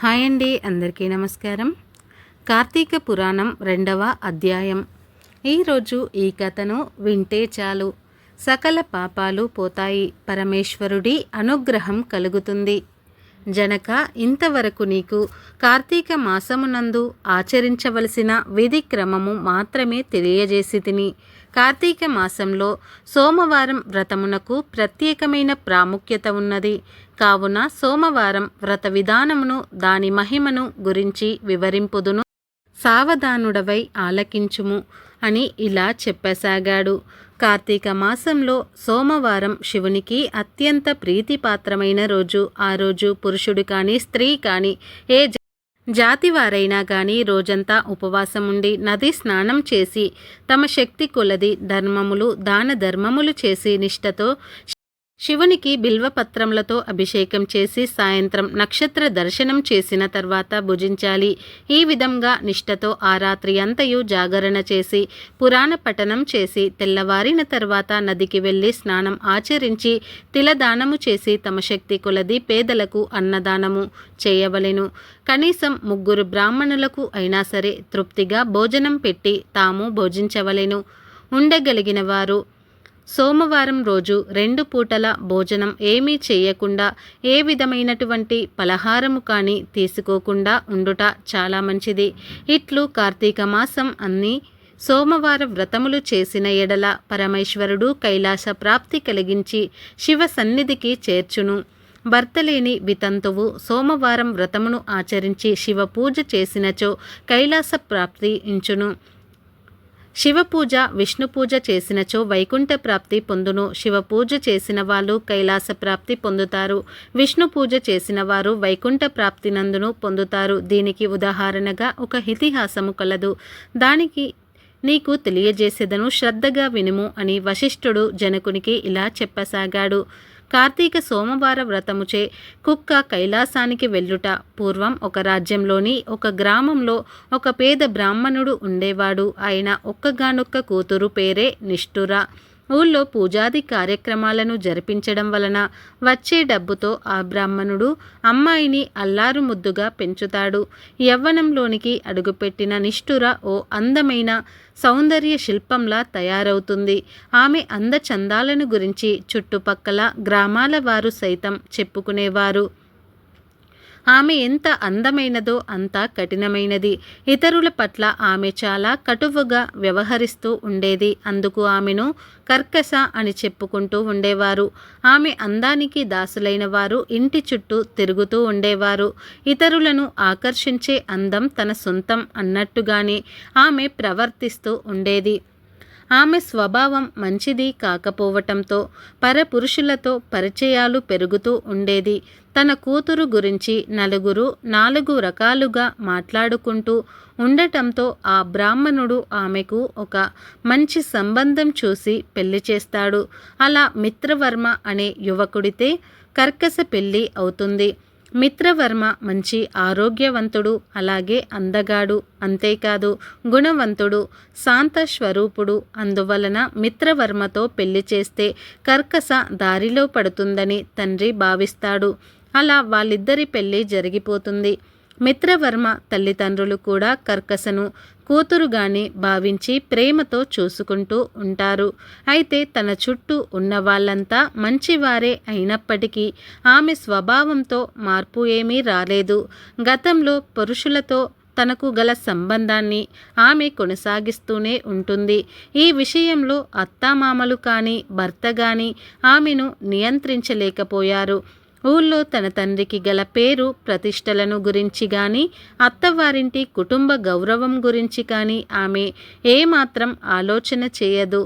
Hi అండి, అందరికీ నమస్కారం. కార్తీక పురాణం 2వ అధ్యాయం. ఈరోజు ఈ కథను వింటే చాలు సకల పాపాలు పోతాయి, పరమేశ్వరుడి అనుగ్రహం కలుగుతుంది. జనక, ఇంతవరకు నీకు కార్తీక మాసమునందు ఆచరించవలసిన విధి క్రమము మాత్రమే తెలియజేసి తిని. కార్తీక మాసంలో సోమవారం వ్రతమునకు ప్రత్యేకమైన ప్రాముఖ్యత ఉన్నది. కావున సోమవారం వ్రత విధానమును, దాని మహిమను గురించి వివరింపుదును, సావధానుడవై ఆలకించుము అని ఇలా చెప్పసాగాడు. కార్తీక మాసంలో సోమవారం శివునికి అత్యంత ప్రీతిపాత్రమైన రోజు. ఆ రోజు పురుషుడు కానీ స్త్రీ కానీ ఏ జాతివారైనా కానీ రోజంతా ఉపవాసం ఉండి నది స్నానం చేసి తమ శక్తి కొలది ధర్మములు దాన ధర్మములు చేసి నిష్ఠతో శివునికి బిల్వపత్రములతో అభిషేకం చేసి సాయంత్రం నక్షత్ర దర్శనం చేసిన తర్వాత భుజించాలి. ఈ విధంగా నిష్ఠతో ఆ రాత్రి అంతయు జాగరణ చేసి పురాణ పఠనం చేసి తెల్లవారిన తర్వాత నదికి వెళ్ళి స్నానం ఆచరించి తిలదానము చేసి తమ శక్తి కొలది పేదలకు అన్నదానము చేయవలెను. కనీసం 3 బ్రాహ్మణులకు అయినా సరే తృప్తిగా భోజనం పెట్టి తాము భోజించవలెను. ఉండగలిగిన వారు సోమవారం రోజు 2 పూటల భోజనం ఏమీ చేయకుండా ఏ విధమైనటువంటి పలహారము కానీ తీసుకోకుండా ఉండుట చాలా మంచిది. ఇట్లు కార్తీక మాసం అన్ని సోమవార వ్రతములు చేసిన ఎడల పరమేశ్వరుడు కైలాస ప్రాప్తి కలిగించి శివ సన్నిధికి చేర్చును. భర్త లేని వితంతువు సోమవారం వ్రతమును ఆచరించి శివ పూజ చేసినచో కైలాస ప్రాప్తి ఇంచును. శివపూజ విష్ణు పూజ చేసినచో వైకుంఠ ప్రాప్తి పొందును. శివ పూజ చేసిన వాళ్ళు కైలాస ప్రాప్తి పొందుతారు. విష్ణు పూజ చేసిన వారు వైకుంఠ ప్రాప్తి నందును పొందుతారు. దీనికి ఉదాహరణగా ఒక ఇతిహాసము కలదు. దానికి నీకు తెలియజేసేదను, శ్రద్ధగా వినుము అని వశిష్ఠుడు జనకునికి ఇలా చెప్పసాగాడు. కార్తీక సోమవార వ్రతముచే కుక్క కైలాసానికి వెళ్ళుట. పూర్వం ఒక రాజ్యంలోని ఒక గ్రామంలో ఒక పేద బ్రాహ్మణుడు ఉండేవాడు. ఆయన ఒక్కగానొక్క కూతురు పేరే నిష్ఠుర. ఊళ్ళో పూజాది కార్యక్రమాలను జరిపించడం వలన వచ్చే డబ్బుతో ఆ బ్రాహ్మణుడు అమ్మాయిని అల్లారు ముద్దుగా పెంచుతాడు. యవ్వనంలోనికి అడుగుపెట్టిన నిష్ఠుర ఓ అందమైన సౌందర్య శిల్పంలా తయారవుతుంది. ఆమె అందచందాలను గురించి చుట్టుపక్కల గ్రామాల వారు సైతం చెప్పుకునేవారు. ఆమె ఎంత అందమైనదో అంత కఠినమైనది. ఇతరుల పట్ల ఆమె చాలా కటువుగా వ్యవహరిస్తూ ఉండేది. అందుకు ఆమెను కర్కశ అని చెప్పుకుంటూ ఉండేవారు. ఆమె అందానికి దాసులైన వారు ఇంటి చుట్టూ తిరుగుతూ ఉండేవారు. ఇతరులను ఆకర్షించే అందం తన సొంతం అన్నట్టుగానే ఆమె ప్రవర్తిస్తూ ఉండేది. ఆమె స్వభావం మంచిది కాకపోవటంతో పరపురుషులతో పరిచయాలు పెరుగుతూ ఉండేది. తన కూతురు గురించి నలుగురు 4 రకాలుగా మాట్లాడుకుంటూ ఉండటంతో ఆ బ్రాహ్మణుడు ఆమెకు ఒక మంచి సంబంధం చూసి పెళ్లి చేస్తాడు. అలా మిత్రవర్మ అనే యువకుడితే కర్కశ పెళ్లి అవుతుంది. మిత్రవర్మ మంచి ఆరోగ్యవంతుడు, అలాగే అందగాడు, అంతేకాదు గుణవంతుడు, శాంత స్వరూపుడు. అందువలన మిత్రవర్మతో పెళ్లి చేస్తే కర్కశ దారిలో పడుతుందని తండ్రి భావిస్తాడు. అలా వాళ్ళిద్దరి పెళ్లి జరిగిపోతుంది. మిత్రవర్మ తల్లిదండ్రులు కూడా కర్కశను కూతురుగానే భావించి ప్రేమతో చూసుకుంటూ ఉంటారు. అయితే తన చుట్టూ ఉన్న వాళ్ళంతా మంచివారే అయినప్పటికీ ఆమె స్వభావంతో మార్పు ఏమీ రాలేదు. గతంలో పురుషులతో తనకు గల సంబంధాన్ని ఆమె కొనసాగిస్తూనే ఉంటుంది. ఈ విషయంలో అత్తామామలు కానీ భర్త కానీ ఆమెను నియంత్రించలేకపోయారు. ఊళ్ళో తన తండ్రికి గల పేరు ప్రతిష్టలను గురించి కానీ అత్తవారింటి కుటుంబ గౌరవం గురించి కానీ ఆమె ఏమాత్రం ఆలోచన చేయదు.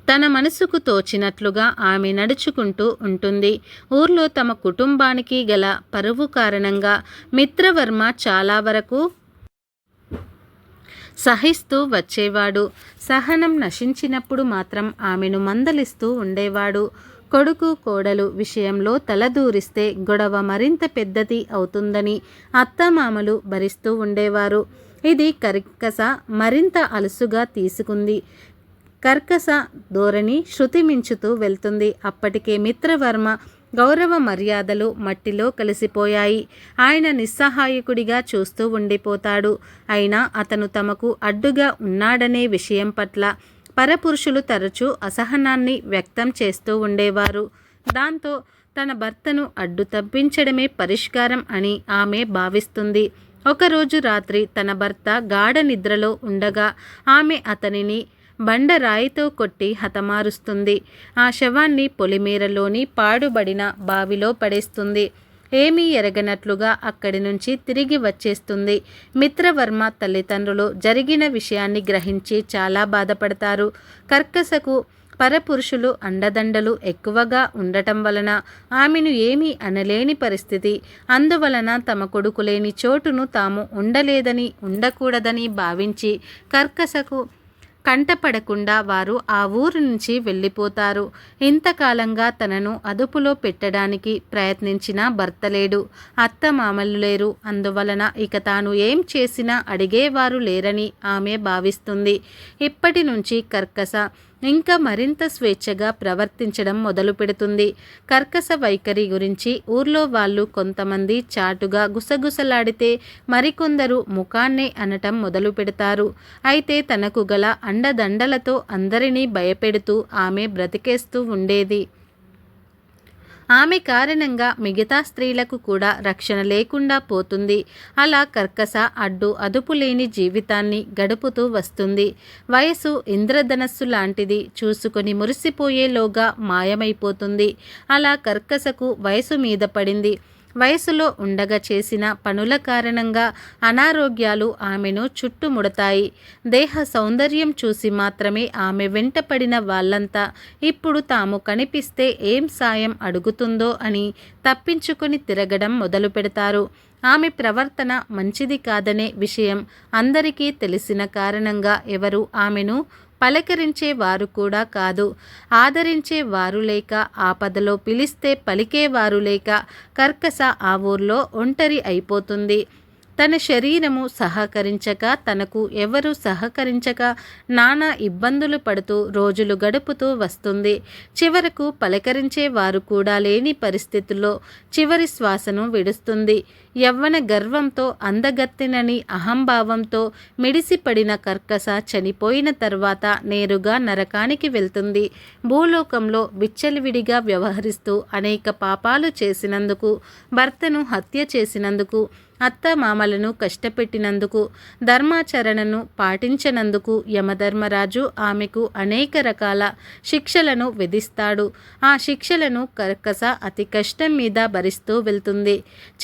తన మనసుకు తోచినట్లుగా ఆమె నడుచుకుంటూ ఉంటుంది. ఊర్లో తమ కుటుంబానికి గల పరువు కారణంగా మిత్రవర్మ చాలా వరకు సహిస్తూ వచ్చేవాడు. సహనం నశించినప్పుడు మాత్రం ఆమెను మందలిస్తూ ఉండేవాడు. కొడుకు కోడలు విషయంలో తలదూరిస్తే గొడవ మరింత పెద్దది అవుతుందని అత్తమామలు భరిస్తూ ఉండేవారు. ఇది కర్కశ మరింత అలుసుగా తీసుకుంది. కర్కశ ధోరణి శృతి మించుతూ వెళ్తుంది. అప్పటికే మిత్రవర్మ గౌరవ మర్యాదలు మట్టిలో కలిసిపోయాయి. ఆయన నిస్సహాయకుడిగా చూస్తూ ఉండిపోతాడు. అయినా అతను తమకు అడ్డుగా ఉన్నాడనే విషయం పట్ల పరపురుషులు తరచూ అసహనాన్ని వ్యక్తం చేస్తూ ఉండేవారు. దాంతో తన భర్తను అడ్డు తప్పించడమే పరిష్కారం అని ఆమె భావిస్తుంది. ఒకరోజు రాత్రి తన భర్త గాఢ నిద్రలో ఉండగా ఆమె అతనిని బండరాయితో కొట్టి హతమారుస్తుంది. ఆ శవాన్ని పొలిమేరలోని పాడుబడిన బావిలో పడేస్తుంది. ఏమీ ఎరగనట్లుగా అక్కడి నుంచి తిరిగి వచ్చేస్తుంది. మిత్రవర్మ తల్లిదండ్రులు జరిగిన విషయాన్ని గ్రహించి చాలా బాధపడతారు. కర్కసకు పరపురుషులు అండదండలు ఎక్కువగా ఉండటం వలన ఆమెను ఏమీ అనలేని పరిస్థితి. అందువలన తమ కొడుకు లేని చోటును తాము ఉండకూడదని భావించి కర్కసకు కంటపడకుండా వారు ఆ ఊరు నుంచి వెళ్ళిపోతారు. ఇంతకాలంగా తనను అదుపులో పెట్టడానికి ప్రయత్నించిన భర్త లేడు, అత్తమామలు లేరు. అందువలన ఇక తాను ఏం చేసినా అడిగేవారు లేరని ఆమె భావిస్తుంది. ఇప్పటి నుంచి కర్కస ఇంకా మరింత స్వేచ్ఛగా ప్రవర్తించడం మొదలు పెడుతుంది. కర్కస వైఖరి గురించి ఊర్లో వాళ్ళు కొంతమంది చాటుగా గుసగుసలాడితే మరికొందరు ముఖాన్నే అనటం మొదలు పెడతారు. అయితే తనకు గల అండదండలతో అందరినీ భయపెడుతూ ఆమె బ్రతికేస్తూ ఉండేది. ఆమె కారణంగా మిగతా స్త్రీలకు కూడా రక్షణ లేకుండా పోతుంది. అలా కర్కస అదుపు లేని జీవితాన్ని గడుపుతూ వస్తుంది. వయసు ఇంద్రధనస్సు లాంటిది, చూసుకొని మురిసిపోయేలోగా మాయమైపోతుంది. అలా కర్కసకు వయసు మీద పడింది. వయసులో ఉండగా చేసిన పనుల కారణంగా అనారోగ్యాలు ఆమెను చుట్టుముడతాయి. దేహ సౌందర్యం చూసి మాత్రమే ఆమె వెంటపడిన వాళ్ళంతా ఇప్పుడు తాము కనిపిస్తే ఏం సాయం అడుగుతుందో అని తప్పించుకొని తిరగడం మొదలు పెడతారు. ఆమె ప్రవర్తన మంచిది కాదనే విషయం అందరికీ తెలిసిన కారణంగా ఎవరు ఆమెను పలకరించే వారు కూడా కాదు. ఆదరించే వారు లేక, ఆపదలో పిలిస్తే పలికేవారు లేక కర్కస ఆ ఊర్లో ఒంటరి అయిపోతుంది. తన శరీరము సహకరించక, తనకు ఎవరు సహకరించక నానా ఇబ్బందులు పడుతూ రోజులు గడుపుతూ వస్తుంది. చివరకు పలకరించే వారు కూడా లేని పరిస్థితుల్లో చివరి శ్వాసను విడుస్తుంది. యవ్వన గర్వంతో, అందగత్తెనని అహంభావంతో మిడిసిపడిన కర్కస చనిపోయిన తర్వాత నేరుగా నరకానికి వెళ్తుంది. భూలోకంలో విచ్చలవిడిగా వ్యవహరిస్తూ అనేక పాపాలు చేసినందుకు, భర్తను హత్య చేసినందుకు, అత్తమామలను కష్టపెట్టినందుకు, ధర్మాచరణను పాటించనందుకు యమధర్మరాజు ఆమెకు అనేక రకాల శిక్షలను విధిస్తాడు. ఆ శిక్షలను కర్కస అతి కష్టం మీద భరిస్తూ వెళ్తుంది.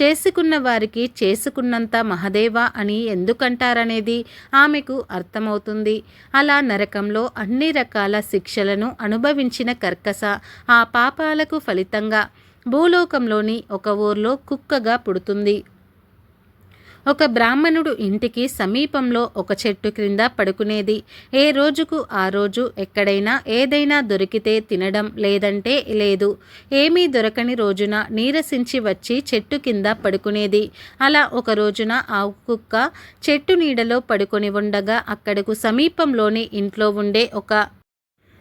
చేసుకున్న వారికి చేసుకున్నంత మహదేవా అని ఎందుకంటారనేది ఆమెకు అర్థమవుతుంది. అలా నరకంలో అన్ని రకాల శిక్షలను అనుభవించిన కర్కస ఆ పాపాలకు ఫలితంగా భూలోకంలోని ఒక ఊర్లో కుక్కగా పుడుతుంది. ఒక బ్రాహ్మణుడు ఇంటికి సమీపంలో ఒక చెట్టు క్రింద పడుకునేది. ఏ రోజుకు ఆ రోజు ఎక్కడైనా ఏదైనా దొరికితే తినడం, లేదంటే లేదు. ఏమీ దొరకని రోజున నీరసించి వచ్చి చెట్టు కింద పడుకునేది. అలా ఒక రోజున ఆ కుక్క చెట్టు నీడలో పడుకొని ఉండగా అక్కడకు సమీపంలోని ఇంట్లో ఉండే ఒక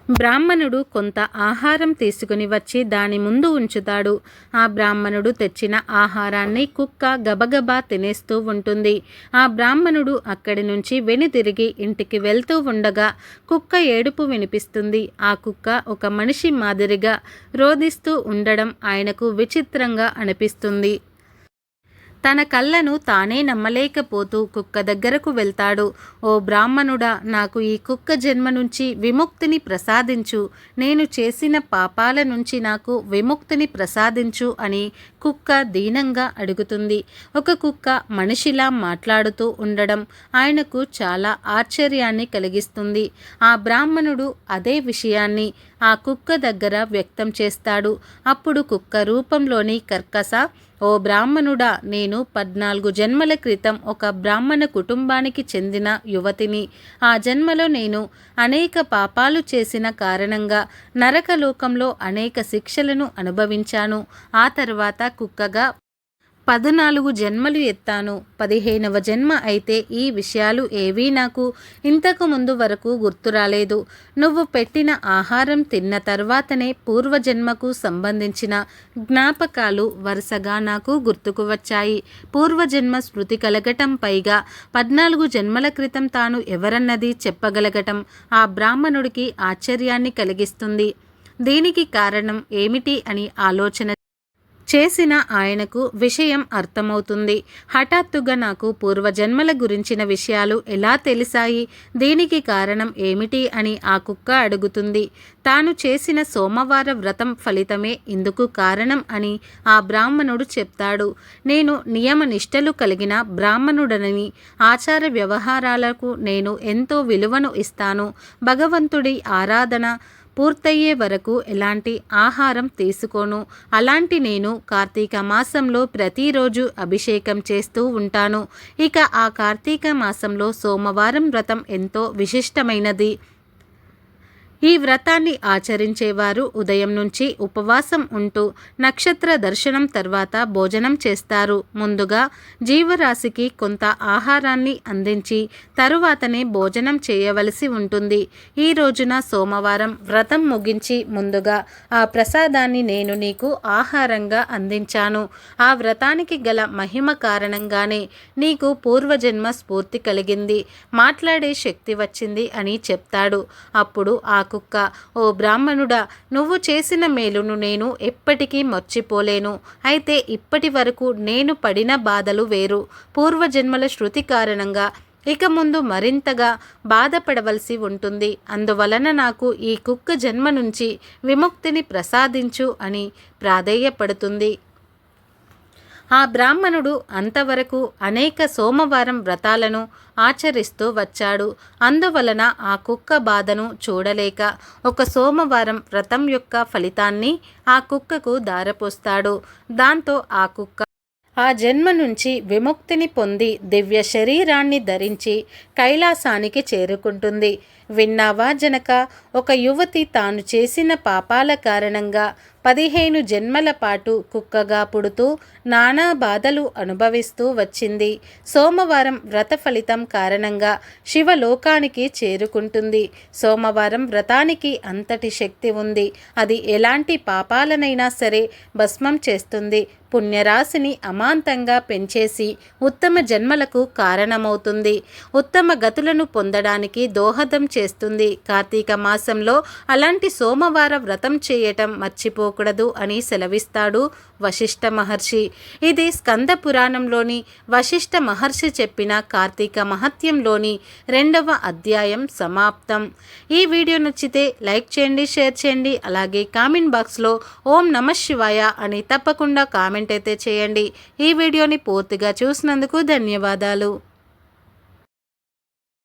బ్రాహ్మణుడు కొంత ఆహారం తీసుకుని వచ్చి దాని ముందు ఉంచుతాడు. ఆ బ్రాహ్మణుడు తెచ్చిన ఆహారాన్ని కుక్క గబగబా తినేస్తూ ఉంటుంది. ఆ బ్రాహ్మణుడు అక్కడి నుంచి వెనుతిరిగి ఇంటికి వెళ్తూ ఉండగా కుక్క ఏడుపు వినిపిస్తుంది. ఆ కుక్క ఒక మనిషి మాదిరిగా రోదిస్తూ ఉండడం ఆయనకు విచిత్రంగా అనిపిస్తుంది. తన కళ్ళను తానే నమ్మలేకపోతూ కుక్క దగ్గరకు వెళ్తాడు. ఓ బ్రాహ్మణుడా, నాకు ఈ కుక్క జన్మ నుంచి విముక్తిని ప్రసాదించు, నేను చేసిన పాపాల నుంచి నాకు విముక్తిని ప్రసాదించు అని కుక్క దీనంగా అడుగుతుంది. ఒక కుక్క మనిషిలా మాట్లాడుతూ ఉండడం ఆయనకు చాలా ఆశ్చర్యాన్ని కలిగిస్తుంది. ఆ బ్రాహ్మణుడు అదే విషయాన్ని ఆ కుక్క దగ్గర వ్యక్తం చేస్తాడు. అప్పుడు కుక్క రూపంలోని కర్కస, ఓ బ్రాహ్మణుడా, నేను 14 జన్మల క్రితం ఒక బ్రాహ్మణ కుటుంబానికి చెందిన యువతిని. ఆ జన్మలో నేను అనేక పాపాలు చేసిన కారణంగా నరకలోకంలో అనేక శిక్షలను అనుభవించాను. ఆ తర్వాత కుక్కగా 14 జన్మలు ఎత్తాను. 15వ జన్మ అయితే ఈ విషయాలు ఏవీ నాకు ఇంతకు ముందు వరకు గుర్తు రాలేదు. నువ్వు పెట్టిన ఆహారం తిన్న తర్వాతనే పూర్వజన్మకు సంబంధించిన జ్ఞాపకాలు వరుసగా నాకు గుర్తుకు వచ్చాయి. పూర్వజన్మ స్మృతి కలగటం, పైగా 14 జన్మల క్రితం తాను ఎవరన్నది చెప్పగలగటం ఆ బ్రాహ్మణుడికి ఆశ్చర్యాన్ని కలిగిస్తుంది. దీనికి కారణం ఏమిటి అని ఆలోచన చేసిన ఆయనకు విషయం అర్థమవుతుంది. హఠాత్తుగా నాకు పూర్వజన్మల గురించిన విషయాలు ఎలా తెలిసాయి, దీనికి కారణం ఏమిటి అని ఆ కుక్క అడుగుతుంది. తాను చేసిన సోమవార వ్రతం ఫలితమే ఇందుకు కారణం అని ఆ బ్రాహ్మణుడు చెప్తాడు. నేను నియమ నిష్టలు కలిగిన బ్రాహ్మణుడనని, ఆచార వ్యవహారాలకు నేను ఎంతో విలువను ఇస్తాను. భగవంతుడి ఆరాధన పూర్తయ్యే వరకు ఎలాంటి ఆహారం తీసుకోను. అలాంటి నేను కార్తీక మాసంలో ప్రతిరోజు అభిషేకం చేస్తూ ఉంటాను. ఇక ఆ కార్తీక మాసంలో సోమవారం వ్రతం ఎంతో విశిష్టమైనది. ఈ వ్రతాన్ని ఆచరించేవారు ఉదయం నుంచి ఉపవాసం ఉంటూ నక్షత్ర దర్శనం తర్వాత భోజనం చేస్తారు. ముందుగా జీవరాశికి కొంత ఆహారాన్ని అందించి తరువాతనే భోజనం చేయవలసి ఉంటుంది. ఈ రోజున సోమవారం వ్రతం ముగించి ముందుగా ఆ ప్రసాదాన్ని నేను నీకు ఆహారంగా అందించాను. ఆ వ్రతానికి గల మహిమ కారణంగానే నీకు పూర్వజన్మ స్ఫూర్తి కలిగింది, మాట్లాడే శక్తి వచ్చింది అని చెప్తాడు. అప్పుడు ఆ కుక్క, ఓ బ్రాహ్మణుడా, నువ్వు చేసిన మేలును నేను ఎప్పటికీ మర్చిపోలేను. అయితే ఇప్పటి వరకు నేను పడిన బాధలు వేరు. పూర్వజన్మల శృతి కారణంగా ఇక ముందు మరింతగా బాధపడవలసి ఉంటుంది. అందువలన నాకు ఈ కుక్క జన్మ నుంచి విముక్తిని ప్రసాదించు అని ప్రాధేయపడుతుంది. ఆ బ్రాహ్మణుడు అంతవరకు అనేక సోమవారం వ్రతాలను ఆచరిస్తూ వచ్చాడు. అందువలన ఆ కుక్క బాధను చూడలేక ఒక సోమవారం వ్రతం యొక్క ఫలితాన్ని ఆ కుక్కకు దారపోస్తాడు. దాంతో ఆ కుక్క ఆ జన్మ నుంచి విముక్తిని పొంది దివ్య శరీరాన్ని ధరించి కైలాసానికి చేరుకుంటుంది. విన్నావా జనక, ఒక యువతి తాను చేసిన పాపాల కారణంగా 15 జన్మల పాటు కుక్కగా పుడుతూ నానా బాధలు అనుభవిస్తూ వచ్చింది. సోమవారం వ్రత ఫలితం కారణంగా శివలోకానికి చేరుకుంటుంది. సోమవారం వ్రతానికి అంతటి శక్తి ఉంది. అది ఎలాంటి పాపాలనైనా సరే భస్మం చేస్తుంది. పుణ్యరాశిని అమాంతంగా పెంచేసి ఉత్తమ జన్మలకు కారణమవుతుంది. ఉత్తమ గతులను పొందడానికి దోహదం చేస్తుంది. కార్తీక మాసంలో అలాంటి సోమవార వ్రతం చేయటం మర్చిపోకూడదు అని సెలవిస్తాడు వశిష్ఠ మహర్షి. ఇది స్కంద పురాణంలోని వశిష్ఠ మహర్షి చెప్పిన కార్తీక మహత్యంలోని 2వ అధ్యాయం సమాప్తం. ఈ వీడియో నచ్చితే లైక్ చేయండి, షేర్ చేయండి. అలాగే కామెంట్ బాక్స్లో ఓం నమః శివాయ అని తప్పకుండా కామెంట్ అయితే చేయండి. ఈ వీడియోని పూర్తిగా చూసినందుకు ధన్యవాదాలు.